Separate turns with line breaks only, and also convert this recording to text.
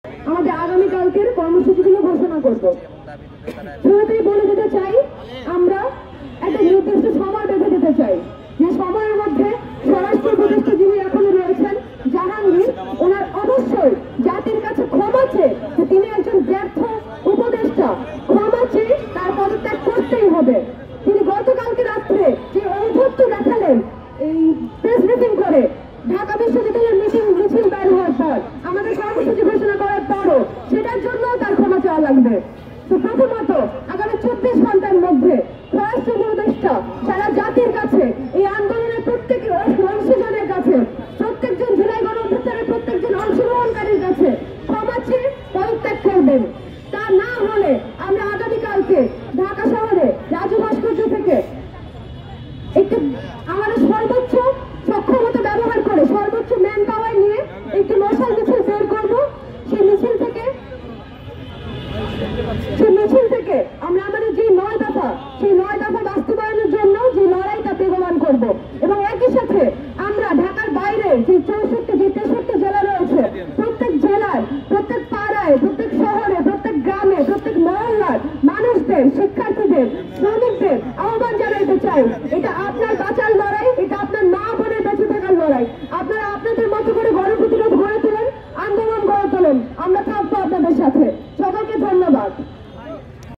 আমাদের আগামীকালকের কর্মসূচিগুলো ঘোষণা করব। শুরুতেই বলে দিতে চাই, আমরা একটা নির্দিষ্ট সময় বেঁধে দিতে চাই, যে সময়ের মধ্যে স্বরাষ্ট্র উপদেষ্টা যিনি এখনো রয়েছেন জাহাঙ্গীর, ওনার অবশ্যই জাতির কাছে ক্ষমা চেয়ে, যে তিনি একজন ব্যর্থ উপদেষ্টা, ক্ষমা চেয়ে তার পদত্যাগ করতেই হবে। তিনি গতকালকে রাত্রে যে ঔদ্ধত্য দেখালেন এই প্রেস ব্রিফিং করে, ঢাকা বিশ্ববিদ্যালয়ের মিছিল বের হওয়ার পর, আমাদের কর্মসূচি ঘোষণা করার পরও, সেটার জন্য তার ক্ষমা চাওয়া লাগবে। তো প্রথমত আগামী 24 ঘন্টার মধ্যে স্বরাষ্ট্র উপদেষ্টা সারা জাতির কাছে, এই আন্দোলনের প্রত্যেক অংশীজনের কাছে, প্রত্যেকজন জুলাই গণঅভ্যুত্থানের প্রত্যেকজন অংশগ্রহণকারীর কাছে ক্ষমা চেয়ে পদত্যাগ করবেন। তা না হলে আমরা আগামীকালকে ঢাকা শহরে রাজু ভাস্কর্য থেকে একটি আমাদের সর্বোচ্চ সক্ষমতা ব্যবহার করে, সর্বোচ্চ ম্যান পাওয়ার নিয়ে একটি মশাল মিছিল বের করব। সেই মিছিল থেকে আমরা আমাদের যে 9 দফা, সেই 9 দফা বাস্তবায়নের জন্য যে লড়াইটা প্রমাণ করব। এবং একই সাথে আমরা ঢাকার বাইরে যে 63 জেলা রয়েছে, প্রত্যেক জেলার, প্রত্যেক পাড়ায়, প্রত্যেক শহরে, প্রত্যেক গ্রামে, প্রত্যেক মহল্লার মানুষদের, শিক্ষার্থীদের, শ্রমিকদের আহ্বান জানাইতে চাই, এটা আপনার বাঁচার লড়াই, এটা আপনার মা বোনের বেঁচে থাকার লড়াই। আপনারা আপনাদের মতো করে গণপ্রতিরোধ গড়ে তোলেন, আন্দোলন গড়ে তোলেন, আমরা থাকবো আপনাদের সাথে।